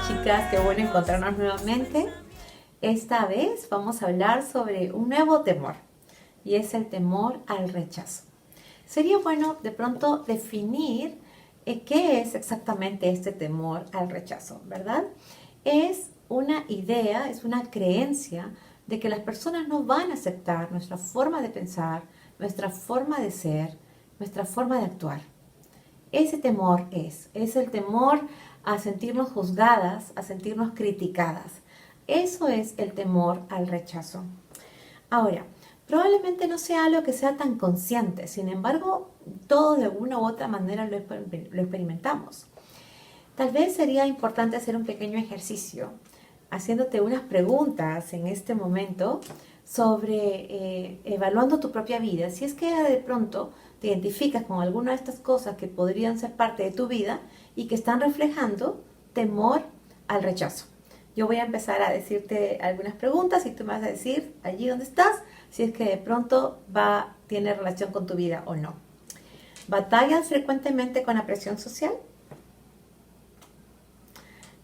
chicas, qué bueno encontrarnos nuevamente. Esta vez vamos a hablar sobre un nuevo temor y es el temor al rechazo. Sería bueno de pronto definir qué es exactamente este temor al rechazo, ¿verdad? Es una idea, es una creencia de que las personas no van a aceptar nuestra forma de pensar, nuestra forma de ser, nuestra forma de actuar. Ese temor es el temor a sentirnos juzgadas, a sentirnos criticadas. Eso es el temor al rechazo. Ahora, probablemente no sea algo que sea tan consciente, sin embargo, todos de una u otra manera lo experimentamos. Tal vez sería importante hacer un pequeño ejercicio, haciéndote unas preguntas en este momento sobre evaluando tu propia vida. Si es que de pronto te identificas con alguna de estas cosas que podrían ser parte de tu vida y que están reflejando temor al rechazo. Yo voy a empezar a decirte algunas preguntas y tú me vas a decir allí donde estás si es que de pronto tiene relación con tu vida o no. ¿Batallas frecuentemente con la presión social?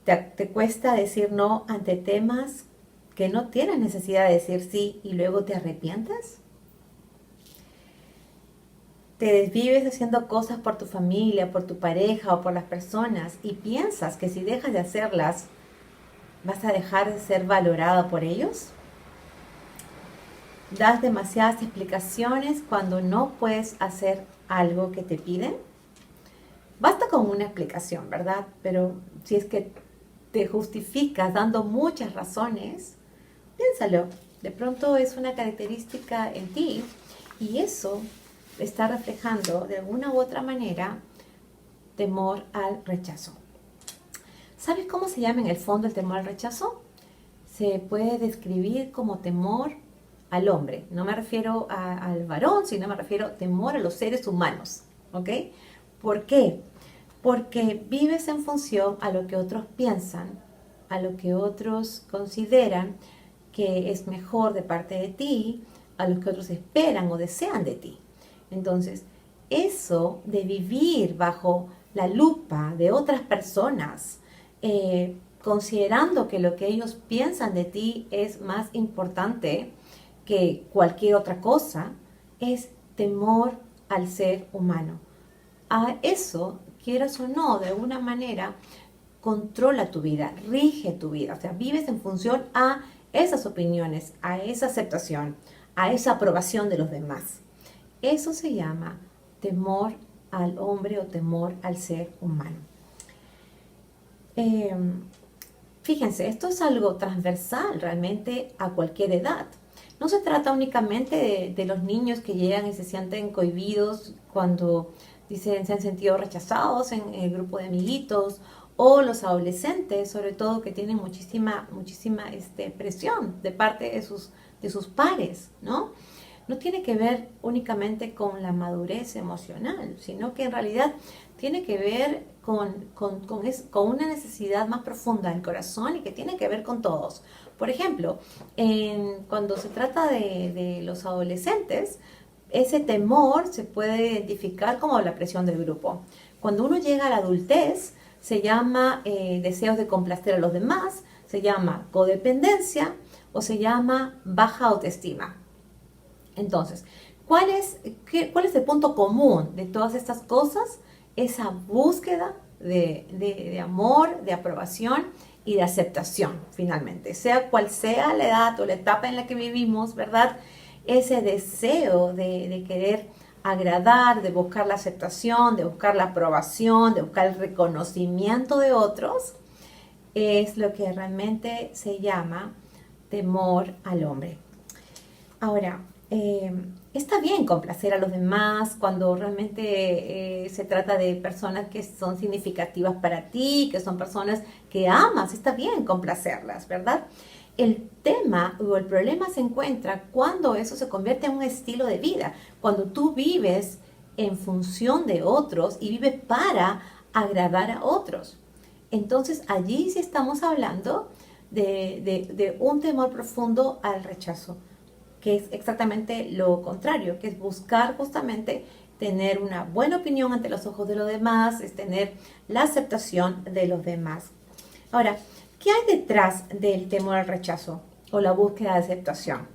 ¿Te cuesta decir no ante temas que no tienes necesidad de decir sí y luego te arrepientes? ¿Te desvives haciendo cosas por tu familia, por tu pareja o por las personas y piensas que si dejas de hacerlas vas a dejar de ser valorado por ellos? ¿Das demasiadas explicaciones cuando no puedes hacer algo que te piden? Basta con una explicación, ¿verdad? Pero si es que te justificas dando muchas razones, piénsalo. De pronto es una característica en ti y eso está reflejando de alguna u otra manera temor al rechazo. ¿Sabes cómo se llama en el fondo el temor al rechazo? Se puede describir como temor al hombre. No me refiero al varón, sino me refiero a temor a los seres humanos. ¿Ok? ¿Por qué? Porque vives en función a lo que otros piensan, a lo que otros consideran que es mejor de parte de ti, a lo que otros esperan o desean de ti. Entonces, eso de vivir bajo la lupa de otras personas, considerando que lo que ellos piensan de ti es más importante que cualquier otra cosa, es temor al ser humano. A eso, quieras o no, de alguna manera, controla tu vida, rige tu vida. O sea, vives en función a esas opiniones, a esa aceptación, a esa aprobación de los demás. Eso se llama temor al hombre o temor al ser humano. Fíjense, esto es algo transversal realmente a cualquier edad. No se trata únicamente de los niños que llegan y se sienten cohibidos cuando dicen se han sentido rechazados en el grupo de amiguitos, o los adolescentes, sobre todo, que tienen muchísima presión de parte de sus pares, ¿no? No tiene que ver únicamente con la madurez emocional, sino que en realidad tiene que ver con una necesidad más profunda del corazón y que tiene que ver con todos. Por ejemplo, cuando se trata de los adolescentes, ese temor se puede identificar como la presión del grupo. Cuando uno llega a la adultez, se llama deseos de complacer a los demás, se llama codependencia o se llama baja autoestima. Entonces, ¿cuál es el punto común de todas estas cosas? Esa búsqueda de amor, de aprobación y de aceptación, finalmente. Sea cual sea la edad o la etapa en la que vivimos, ¿verdad? Ese deseo de querer agradar, de buscar la aceptación, de buscar la aprobación, de buscar el reconocimiento de otros, es lo que realmente se llama temor al hombre. Ahora, está bien complacer a los demás cuando realmente se trata de personas que son significativas para ti, que son personas que amas, está bien complacerlas, ¿verdad? El tema o el problema se encuentra cuando eso se convierte en un estilo de vida, cuando tú vives en función de otros y vives para agradar a otros. Entonces allí sí estamos hablando de un temor profundo al rechazo, que es exactamente lo contrario, que es buscar justamente tener una buena opinión ante los ojos de los demás, es tener la aceptación de los demás. Ahora, ¿qué hay detrás del temor al rechazo o la búsqueda de aceptación?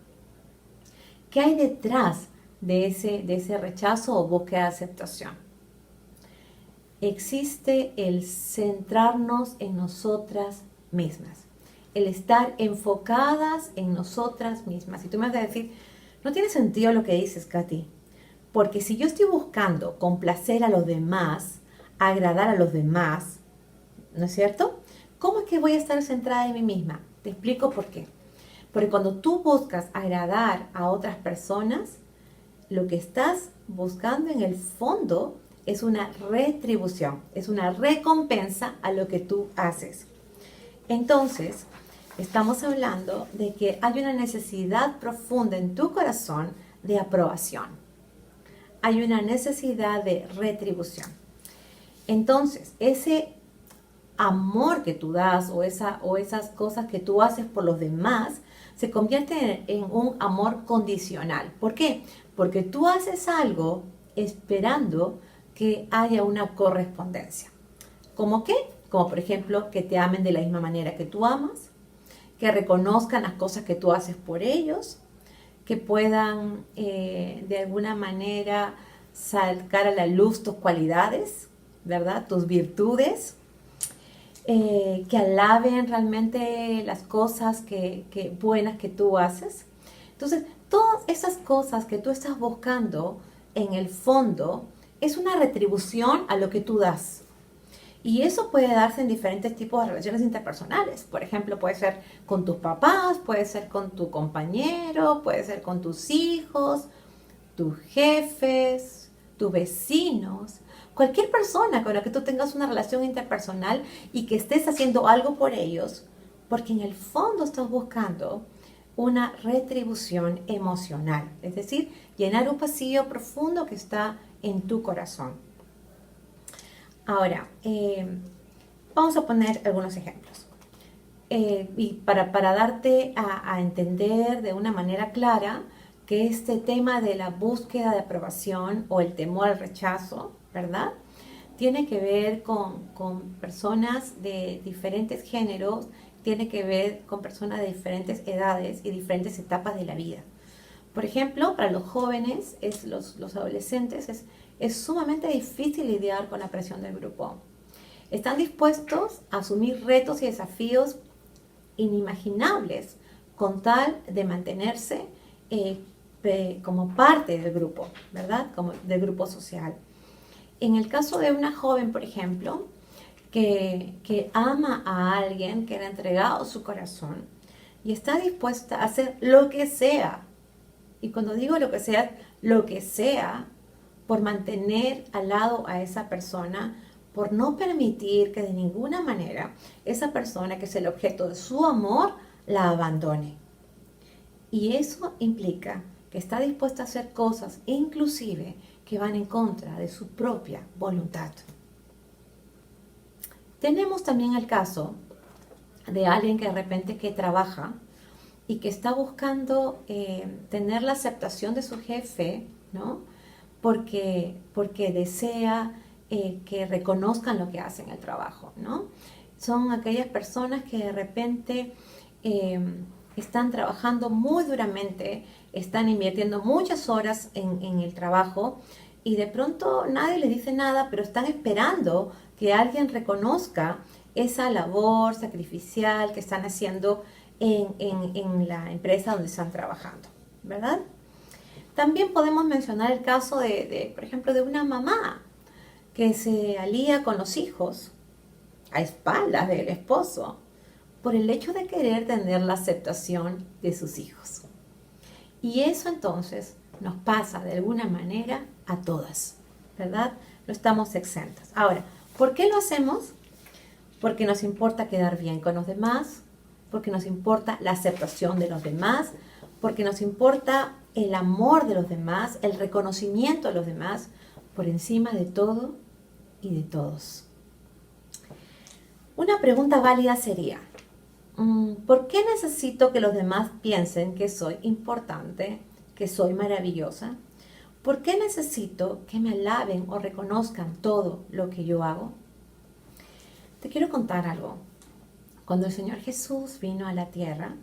¿Qué hay detrás de ese rechazo o búsqueda de aceptación? Existe el centrarnos en nosotras mismas, el estar enfocadas en nosotras mismas. Y tú me vas a decir, no tiene sentido lo que dices, Katy, porque si yo estoy buscando complacer a los demás, agradar a los demás, ¿no es cierto? ¿Cómo es que voy a estar centrada en mí misma? Te explico por qué. Porque cuando tú buscas agradar a otras personas, lo que estás buscando en el fondo es una retribución, es una recompensa a lo que tú haces. Entonces, estamos hablando de que hay una necesidad profunda en tu corazón de aprobación. Hay una necesidad de retribución. Entonces, ese amor que tú das o esas cosas que tú haces por los demás se convierte en un amor condicional. ¿Por qué? Porque tú haces algo esperando que haya una correspondencia. ¿Cómo qué? Como por ejemplo que te amen de la misma manera que tú amas, que reconozcan las cosas que tú haces por ellos, que puedan de alguna manera sacar a la luz tus cualidades, ¿verdad? Tus virtudes, que alaben realmente las cosas buenas que tú haces. Entonces, todas esas cosas que tú estás buscando en el fondo es una retribución a lo que tú das. Y eso puede darse en diferentes tipos de relaciones interpersonales. Por ejemplo, puede ser con tus papás, puede ser con tu compañero, puede ser con tus hijos, tus jefes, tus vecinos, cualquier persona con la que tú tengas una relación interpersonal y que estés haciendo algo por ellos, porque en el fondo estás buscando una retribución emocional, es decir, llenar un vacío profundo que está en tu corazón. Ahora, vamos a poner algunos ejemplos. Y para darte a entender de una manera clara que este tema de la búsqueda de aprobación o el temor al rechazo, ¿verdad? Tiene que ver con personas de diferentes géneros, tiene que ver con personas de diferentes edades y diferentes etapas de la vida. Por ejemplo, para los jóvenes, los adolescentes, es sumamente difícil lidiar con la presión del grupo. Están dispuestos a asumir retos y desafíos inimaginables con tal de mantenerse como parte del grupo, ¿verdad? Como del grupo social. En el caso de una joven, por ejemplo, que ama a alguien, que le ha entregado su corazón y está dispuesta a hacer lo que sea, y cuando digo lo que sea, por mantener al lado a esa persona, por no permitir que de ninguna manera esa persona que es el objeto de su amor la abandone. Y eso implica que está dispuesta a hacer cosas, inclusive que van en contra de su propia voluntad. Tenemos también el caso de alguien que de repente que trabaja y que está buscando tener la aceptación de su jefe, ¿no? Porque desea que reconozcan lo que hacen en el trabajo, ¿no? Son aquellas personas que de repente están trabajando muy duramente, están invirtiendo muchas horas en el trabajo y de pronto nadie les dice nada, pero están esperando que alguien reconozca esa labor sacrificial que están haciendo en la empresa donde están trabajando, ¿verdad? También podemos mencionar el caso por ejemplo, de una mamá que se alía con los hijos a espaldas del esposo por el hecho de querer tener la aceptación de sus hijos. Y eso entonces nos pasa de alguna manera a todas, ¿verdad? No estamos exentas. Ahora, ¿por qué lo hacemos? Porque nos importa quedar bien con los demás, porque nos importa la aceptación de los demás, porque nos importa el amor de los demás, el reconocimiento de los demás, por encima de todo y de todos. Una pregunta válida sería, ¿por qué necesito que los demás piensen que soy importante, que soy maravillosa? ¿Por qué necesito que me alaben o reconozcan todo lo que yo hago? Te quiero contar algo. Cuando el Señor Jesús vino a la tierra,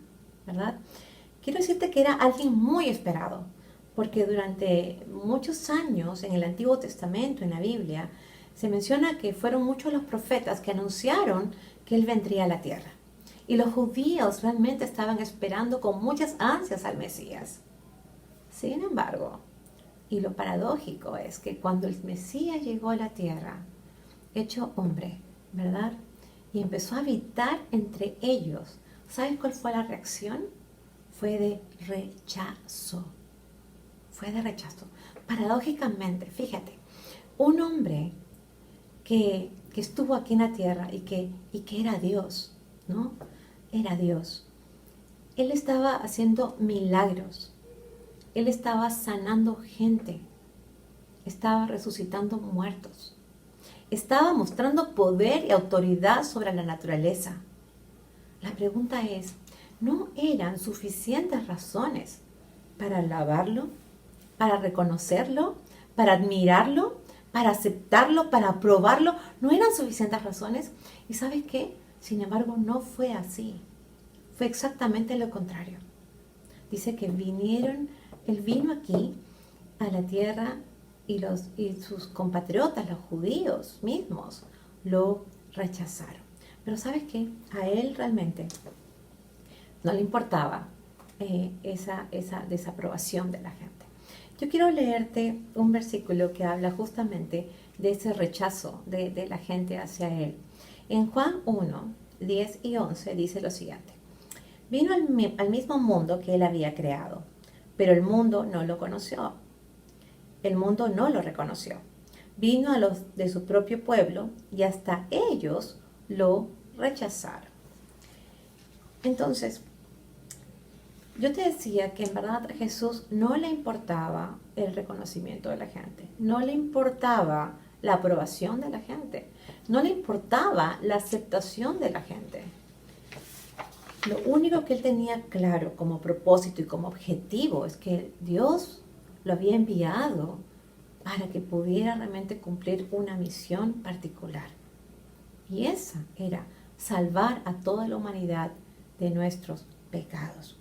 ¿verdad? Quiero decirte que era alguien muy esperado, porque durante muchos años en el Antiguo Testamento, en la Biblia, se menciona que fueron muchos los profetas que anunciaron que Él vendría a la tierra. Y los judíos realmente estaban esperando con muchas ansias al Mesías. Sin embargo, y lo paradójico es que cuando el Mesías llegó a la tierra, hecho hombre, ¿verdad? Y empezó a habitar entre ellos, ¿sabes cuál fue la reacción? Fue de rechazo. Fue de rechazo. Paradójicamente, fíjate, un hombre que estuvo aquí en la tierra y que era Dios, ¿no? Era Dios. Él estaba haciendo milagros. Él estaba sanando gente. Estaba resucitando muertos. Estaba mostrando poder y autoridad sobre la naturaleza. La pregunta es, ¿no eran suficientes razones para alabarlo, para reconocerlo, para admirarlo, para aceptarlo, para aprobarlo? ¿No eran suficientes razones? ¿Y sabes qué? Sin embargo, no fue así. Fue exactamente lo contrario. Dice que él vino aquí a la tierra y sus compatriotas, los judíos mismos, lo rechazaron. Pero ¿sabes qué? A él realmente no le importaba esa desaprobación de la gente. Yo quiero leerte un versículo que habla justamente de ese rechazo de la gente hacia él. En Juan 1, 10 y 11 dice lo siguiente. Vino al mismo mundo que él había creado, pero el mundo no lo conoció. El mundo no lo reconoció. Vino a los de su propio pueblo y hasta ellos lo rechazaron. Entonces, yo te decía que en verdad a Jesús no le importaba el reconocimiento de la gente, no le importaba la aprobación de la gente, no le importaba la aceptación de la gente. Lo único que él tenía claro como propósito y como objetivo es que Dios lo había enviado para que pudiera realmente cumplir una misión particular. Y esa era salvar a toda la humanidad de nuestros pecados.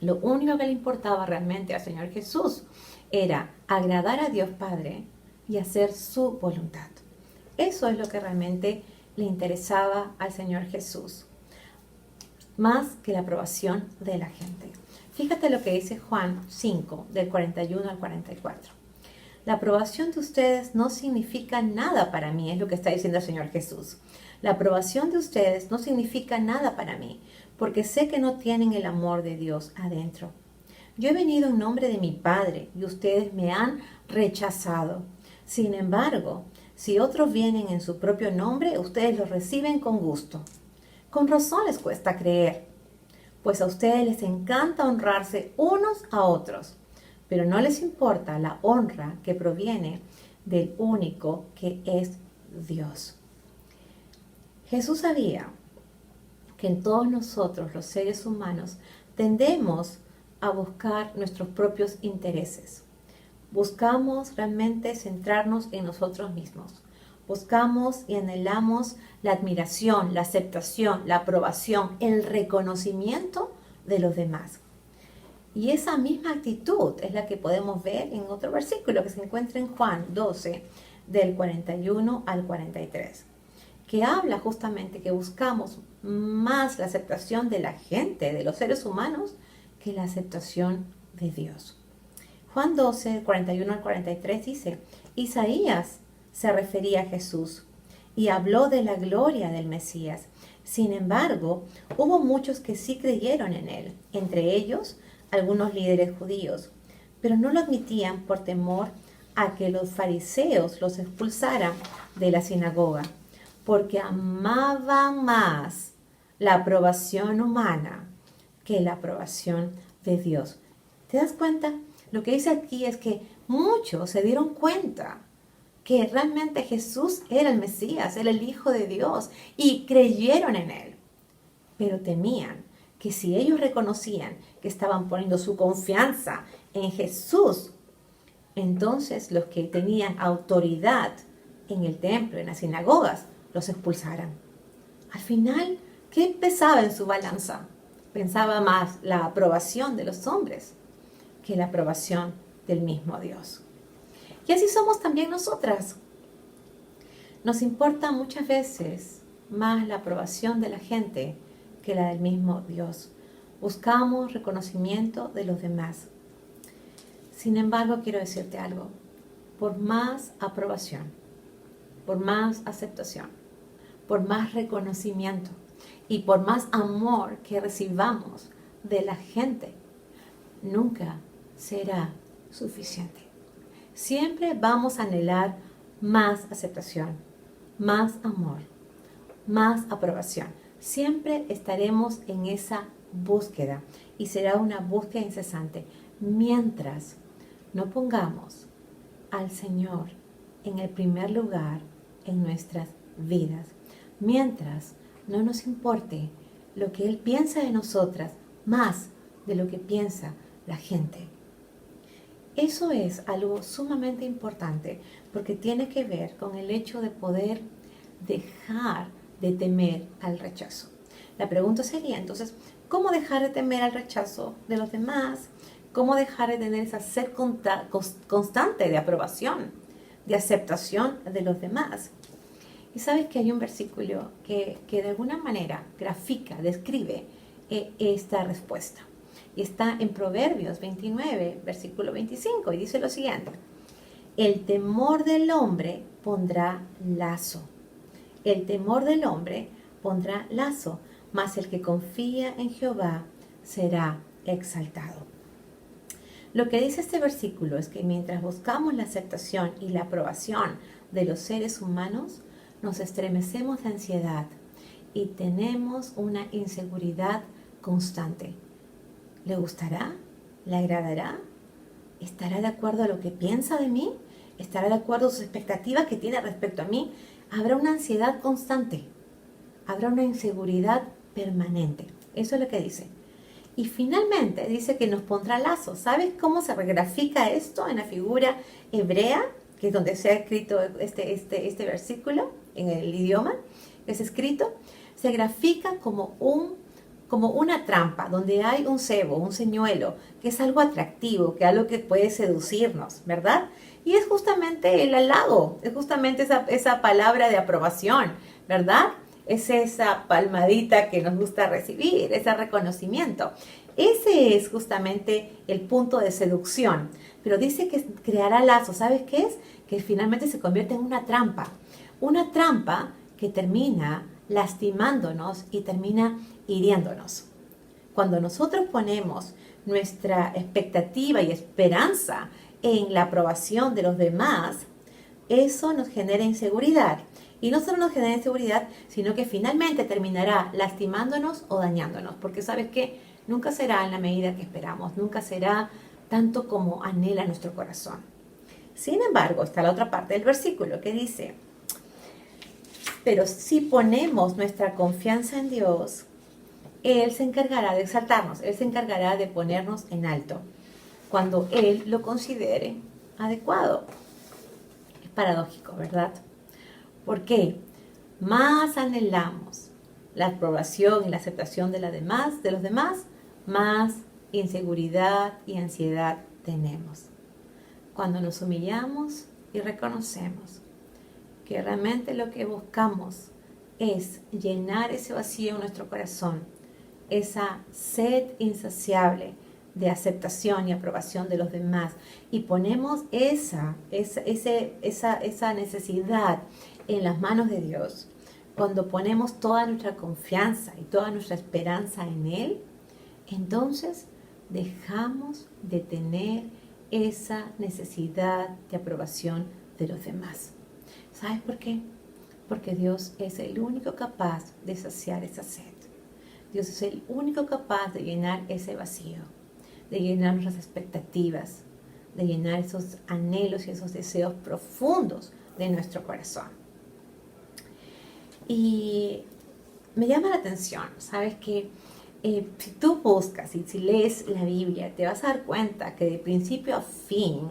Lo único que le importaba realmente al Señor Jesús era agradar a Dios Padre y hacer su voluntad. Eso es lo que realmente le interesaba al Señor Jesús, más que la aprobación de la gente. Fíjate lo que dice Juan 5, del 41 al 44. La aprobación de ustedes no significa nada para mí, es lo que está diciendo el Señor Jesús. La aprobación de ustedes no significa nada para mí, porque sé que no tienen el amor de Dios adentro. Yo he venido en nombre de mi Padre y ustedes me han rechazado. Sin embargo, si otros vienen en su propio nombre, ustedes los reciben con gusto. Con razón les cuesta creer, pues a ustedes les encanta honrarse unos a otros, pero no les importa la honra que proviene del único que es Dios. Jesús sabía que en todos nosotros, los seres humanos, tendemos a buscar nuestros propios intereses. Buscamos realmente centrarnos en nosotros mismos. Buscamos y anhelamos la admiración, la aceptación, la aprobación, el reconocimiento de los demás. Y esa misma actitud es la que podemos ver en otro versículo que se encuentra en Juan 12, del 41 al 43, que habla justamente que buscamos más la aceptación de la gente, de los seres humanos, que la aceptación de Dios. Juan 12, del 41 al 43 dice, Isaías se refería a Jesús y habló de la gloria del Mesías. Sin embargo, hubo muchos que sí creyeron en él, entre ellos algunos líderes judíos, pero no lo admitían por temor a que los fariseos los expulsaran de la sinagoga, porque amaban más la aprobación humana que la aprobación de Dios. ¿Te das cuenta? Lo que dice aquí es que muchos se dieron cuenta que realmente Jesús era el Mesías, era el Hijo de Dios, y creyeron en él, pero temían que si ellos reconocían que estaban poniendo su confianza en Jesús, entonces los que tenían autoridad en el templo, en las sinagogas, los expulsaran. Al final, ¿Qué pesaba en su balanza? Pensaba más la aprobación de los hombres que la aprobación del mismo Dios. Y así somos también nosotras. Nos importa muchas veces más la aprobación de la gente que la del mismo Dios. Buscamos reconocimiento de los demás. Sin embargo, quiero decirte algo. Por más aprobación, por más aceptación, por más reconocimiento y por más amor que recibamos de la gente, nunca será suficiente. Siempre vamos a anhelar más aceptación, más amor, más aprobación. Siempre estaremos en esa búsqueda y será una búsqueda incesante mientras no pongamos al Señor en el primer lugar en nuestras vidas, mientras no nos importe lo que Él piensa de nosotras más de lo que piensa la gente. Eso es algo sumamente importante porque tiene que ver con el hecho de poder dejar de temer al rechazo. La pregunta sería entonces, ¿cómo dejar de temer al rechazo de los demás? ¿Cómo dejar de tener esa sed constante de aprobación, de aceptación de los demás? Y sabes que hay un versículo que de alguna manera grafica, describe esta respuesta. Y está en Proverbios 29, versículo 25, y dice lo siguiente: el temor del hombre pondrá lazo. El temor del hombre pondrá lazo, mas el que confía en Jehová será exaltado. Lo que dice este versículo es que mientras buscamos la aceptación y la aprobación de los seres humanos, nos estremecemos de ansiedad y tenemos una inseguridad constante. ¿Le gustará? ¿Le agradará? ¿Estará de acuerdo a lo que piensa de mí? ¿Estará de acuerdo a sus expectativas que tiene respecto a mí? Habrá una ansiedad constante. Habrá una inseguridad permanente. Eso es lo que dice. Y finalmente dice que nos pondrá lazos. ¿Sabes cómo se grafica esto en la figura hebrea? Que es donde se ha escrito este versículo en el idioma. Es escrito. Se grafica como una trampa, donde hay un cebo, un señuelo, que es algo atractivo, que es algo que puede seducirnos, ¿verdad? Y es justamente el halago, es justamente esa palabra de aprobación, ¿verdad? Es esa palmadita que nos gusta recibir, ese reconocimiento. Ese es justamente el punto de seducción. Pero dice que creará lazos. ¿Sabes qué es? Que finalmente se convierte en una trampa. Una trampa que termina lastimándonos y termina hiriéndonos. Cuando nosotros ponemos nuestra expectativa y esperanza en la aprobación de los demás, eso nos genera inseguridad. Y no solo nos genera inseguridad, sino que finalmente terminará lastimándonos o dañándonos. Porque sabes que nunca será en la medida que esperamos, nunca será tanto como anhela nuestro corazón. Sin embargo, está la otra parte del versículo que dice: pero si ponemos nuestra confianza en Dios, Él se encargará de exaltarnos, Él se encargará de ponernos en alto, cuando Él lo considere adecuado. Es paradójico, ¿verdad? ¿Por qué? Más anhelamos la aprobación y la aceptación de los demás, más inseguridad y ansiedad tenemos. Cuando nos humillamos y reconocemos que realmente lo que buscamos es llenar ese vacío en nuestro corazón, esa sed insaciable de aceptación y aprobación de los demás, y ponemos esa necesidad en las manos de Dios, cuando ponemos toda nuestra confianza y toda nuestra esperanza en Él, entonces dejamos de tener esa necesidad de aprobación de los demás. ¿Sabes por qué? Porque Dios es el único capaz de saciar esa sed. Dios es el único capaz de llenar ese vacío, de llenar nuestras expectativas, de llenar esos anhelos y esos deseos profundos de nuestro corazón. Y me llama la atención, ¿sabes? Que si tú buscas y si lees la Biblia, te vas a dar cuenta que de principio a fin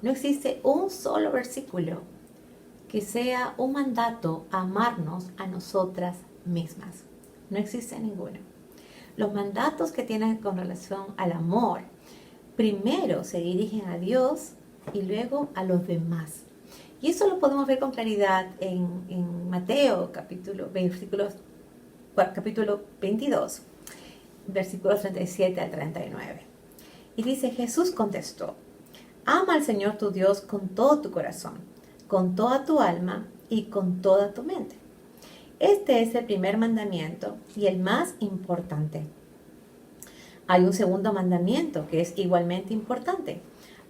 no existe un solo versículo que sea un mandato a amarnos a nosotras mismas. No existe ninguno. Los mandatos que tienen con relación al amor, primero se dirigen a Dios y luego a los demás. Y eso lo podemos ver con claridad en Mateo, capítulo 22, versículos 37 al 39. Y dice, Jesús contestó, ama al Señor tu Dios con todo tu corazón, con toda tu alma y con toda tu mente. Este es el primer mandamiento y el más importante. Hay un segundo mandamiento que es igualmente importante.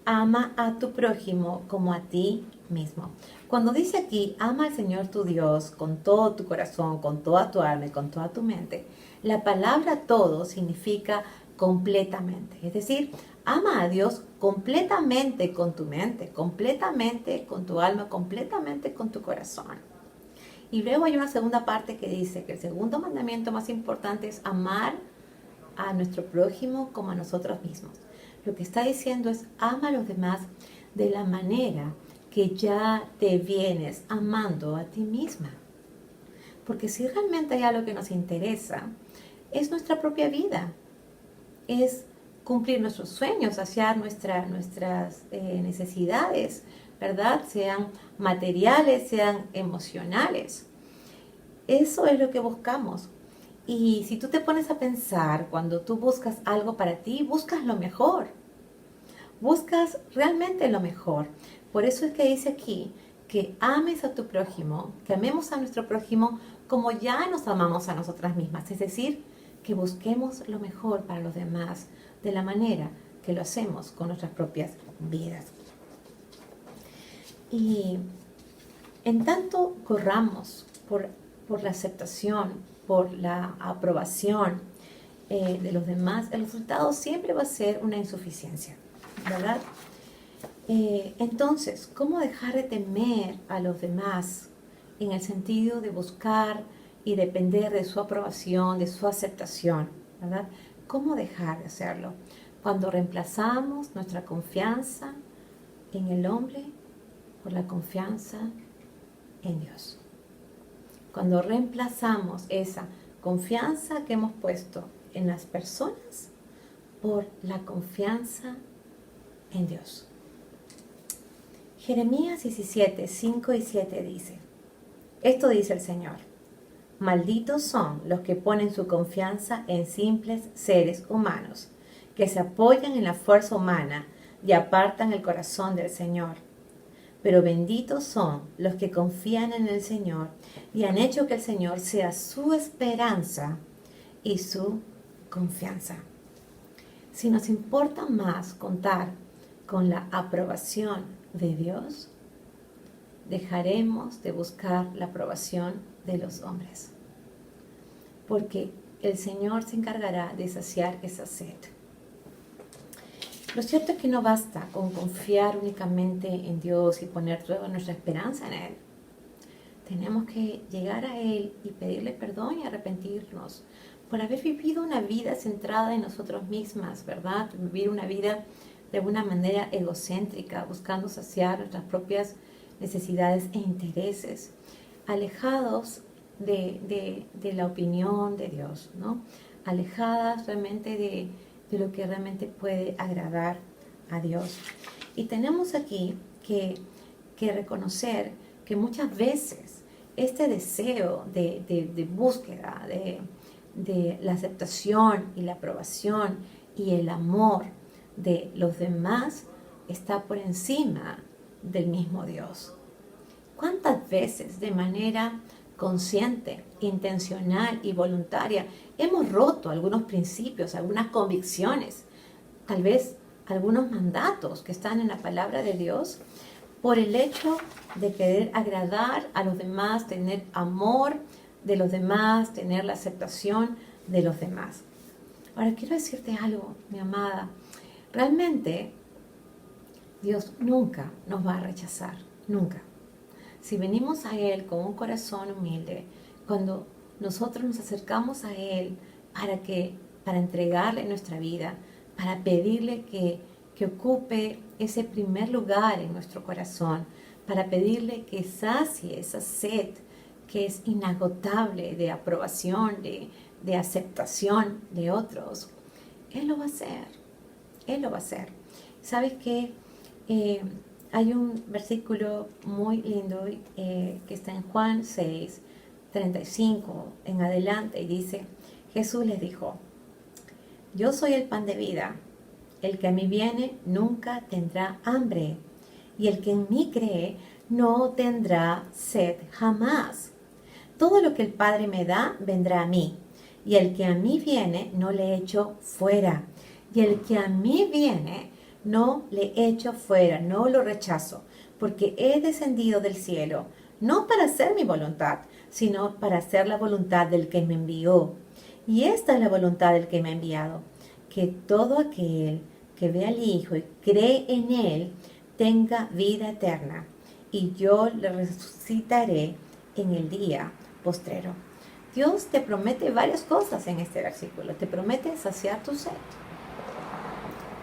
Ama a tu prójimo como a ti mismo. Cuando dice aquí, ama al Señor tu Dios con todo tu corazón, con toda tu alma y con toda tu mente, la palabra todo significa completamente. Es decir, ama a Dios completamente con tu mente, completamente con tu alma, completamente con tu corazón. Y luego hay una segunda parte que dice que el segundo mandamiento más importante es amar a nuestro prójimo como a nosotros mismos. Lo que está diciendo es ama a los demás de la manera que ya te vienes amando a ti misma. Porque si realmente hay algo que nos interesa, es nuestra propia vida, es cumplir nuestros sueños, saciar nuestras necesidades, ¿verdad? Sean materiales, sean emocionales. Eso es lo que buscamos. Y si tú te pones a pensar, cuando tú buscas algo para ti, buscas lo mejor. Buscas realmente lo mejor. Por eso es que dice aquí que ames a tu prójimo, que amemos a nuestro prójimo como ya nos amamos a nosotras mismas. Es decir, que busquemos lo mejor para los demás de la manera que lo hacemos con nuestras propias vidas. Y en tanto corramos por la aceptación, por la aprobación de los demás, el resultado siempre va a ser una insuficiencia, ¿verdad? Entonces, ¿cómo dejar de temer a los demás en el sentido de buscar y depender de su aprobación, de su aceptación, ¿verdad? ¿Cómo dejar de hacerlo? Cuando reemplazamos nuestra confianza en el hombre por la confianza en Dios. Cuando reemplazamos esa confianza que hemos puesto en las personas por la confianza en Dios. Jeremías 17, 5 y 7 dice, esto dice el Señor, malditos son los que ponen su confianza en simples seres humanos, que se apoyan en la fuerza humana y apartan el corazón del Señor. Pero benditos son los que confían en el Señor y han hecho que el Señor sea su esperanza y su confianza. Si nos importa más contar con la aprobación de Dios, dejaremos de buscar la aprobación de los hombres, porque el Señor se encargará de saciar esa sed. Lo cierto es que no basta con confiar únicamente en Dios y poner toda nuestra esperanza en Él. Tenemos que llegar a Él y pedirle perdón y arrepentirnos por haber vivido una vida centrada en nosotros mismas, ¿verdad? Vivir una vida de una manera egocéntrica, buscando saciar nuestras propias necesidades e intereses, alejados de la opinión de Dios, ¿no? Alejadas realmente de lo que realmente puede agradar a Dios. Y tenemos aquí que reconocer que muchas veces este deseo de búsqueda, de la aceptación y la aprobación y el amor de los demás está por encima del mismo Dios. ¿Cuántas veces de manera consciente, intencional y voluntaria hemos roto algunos principios, algunas convicciones, tal vez algunos mandatos que están en la palabra de Dios por el hecho de querer agradar a los demás, tener amor de los demás, tener la aceptación de los demás? Ahora quiero decirte algo, mi amada. Realmente Dios nunca nos va a rechazar, nunca. Si venimos a Él con un corazón humilde, cuando nosotros nos acercamos a Él para entregarle nuestra vida, para pedirle que ocupe ese primer lugar en nuestro corazón, para pedirle que sacie esa sed que es inagotable de aprobación, de aceptación de otros, Él lo va a hacer. Él lo va a hacer. ¿Sabes qué? Hay un versículo muy lindo que está en Juan 6, 35 en adelante y dice, Jesús les dijo, yo soy el pan de vida, el que a mí viene nunca tendrá hambre y el que en mí cree no tendrá sed jamás. Todo lo que el Padre me da vendrá a mí y el que a mí viene no le echo fuera y el que a mí viene no le echo fuera, no lo rechazo, porque he descendido del cielo, no para hacer mi voluntad, sino para hacer la voluntad del que me envió. Y esta es la voluntad del que me ha enviado, que todo aquel que ve al Hijo y cree en Él tenga vida eterna, y yo le resucitaré en el día postrero. Dios te promete varias cosas en este versículo. Te promete saciar tu sed.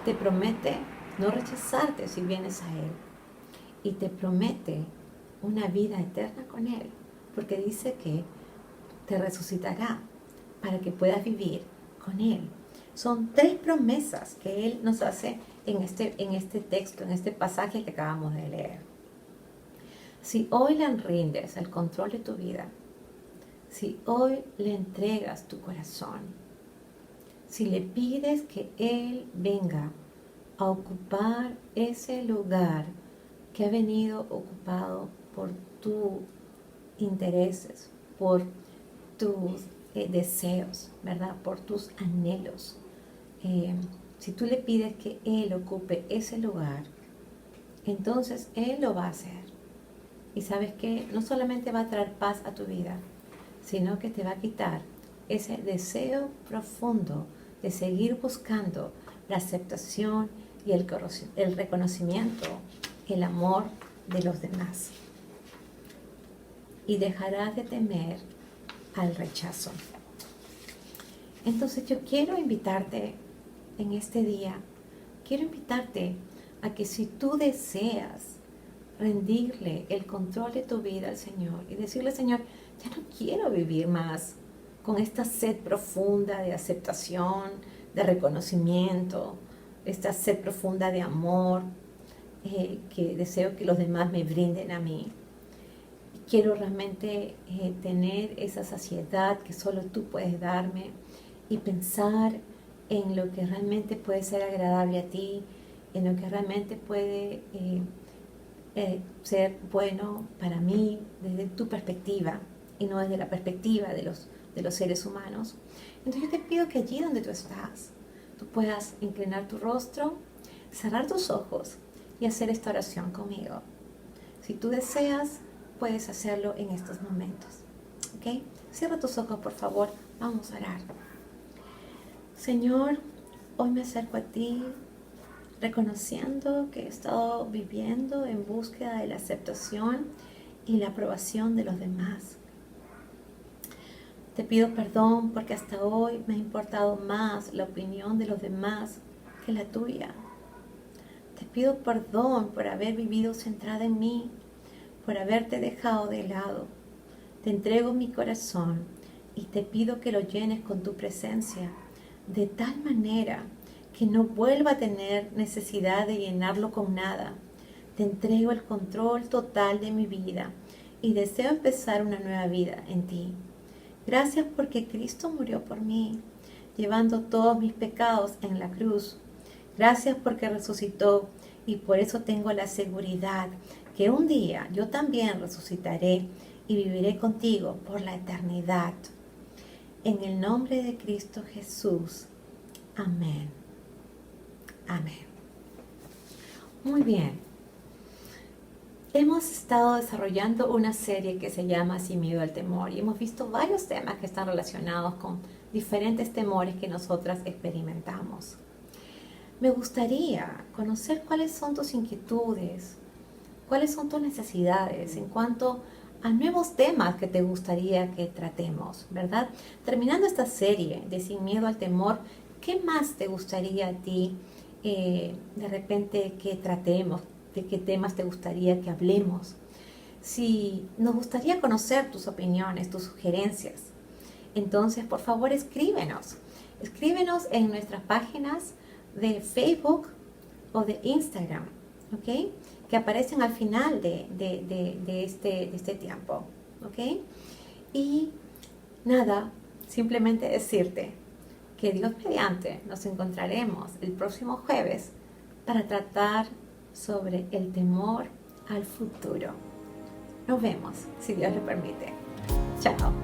Te promete no rechazarte si vienes a Él. Y te promete una vida eterna con Él. Porque dice que te resucitará para que puedas vivir con Él. Son 3 promesas que Él nos hace en este texto, en este pasaje que acabamos de leer. Si hoy le rindes el control de tu vida, si hoy le entregas tu corazón, si le pides que Él venga a ocupar ese lugar que ha venido ocupado por tus intereses, por tus deseos, ¿verdad? Por tus anhelos. Si tú le pides que Él ocupe ese lugar, entonces Él lo va a hacer. Y sabes que no solamente va a traer paz a tu vida, sino que te va a quitar ese deseo profundo de seguir buscando la aceptación y el reconocimiento, el amor de los demás. Y dejarás de temer al rechazo. Entonces yo quiero invitarte en este día, quiero invitarte a que si tú deseas rendirle el control de tu vida al Señor y decirle, Señor, ya no quiero vivir más con esta sed profunda de aceptación, de reconocimiento, esta sed profunda de amor que deseo que los demás me brinden a mí. Quiero realmente tener esa saciedad que solo tú puedes darme y pensar en lo que realmente puede ser agradable a ti, en lo que realmente puede ser bueno para mí desde tu perspectiva y no desde la perspectiva de los seres humanos. Entonces yo te pido que allí donde tú estás, tú puedas inclinar tu rostro, cerrar tus ojos y hacer esta oración conmigo. Si tú deseas, puedes hacerlo en estos momentos. ¿Ok? Cierra tus ojos, por favor. Vamos a orar. Señor, hoy me acerco a ti, reconociendo que he estado viviendo en búsqueda de la aceptación y la aprobación de los demás. Te pido perdón porque hasta hoy me ha importado más la opinión de los demás que la tuya. Te pido perdón por haber vivido centrada en mí, por haberte dejado de lado. Te entrego mi corazón y te pido que lo llenes con tu presencia, de tal manera que no vuelva a tener necesidad de llenarlo con nada. Te entrego el control total de mi vida y deseo empezar una nueva vida en ti. Gracias porque Cristo murió por mí, llevando todos mis pecados en la cruz. Gracias porque resucitó y por eso tengo la seguridad que un día yo también resucitaré y viviré contigo por la eternidad. En el nombre de Cristo Jesús. Amén. Amén. Muy bien. Hemos estado desarrollando una serie que se llama Sin miedo al temor y hemos visto varios temas que están relacionados con diferentes temores que nosotras experimentamos. Me gustaría conocer cuáles son tus inquietudes, cuáles son tus necesidades en cuanto a nuevos temas que te gustaría que tratemos, ¿verdad? Terminando esta serie de Sin miedo al temor, ¿qué más te gustaría a ti de repente que tratemos? ¿De qué temas te gustaría que hablemos? si nos gustaría conocer tus opiniones, tus sugerencias. Entonces, por favor, escríbenos. Escríbenos en nuestras páginas de Facebook o de Instagram, ¿ok? Que aparecen al final de este tiempo, ¿ok? Y nada, simplemente decirte que Dios mediante nos encontraremos el próximo jueves para tratar sobre el temor al futuro. Nos vemos, si Dios lo permite. Chao.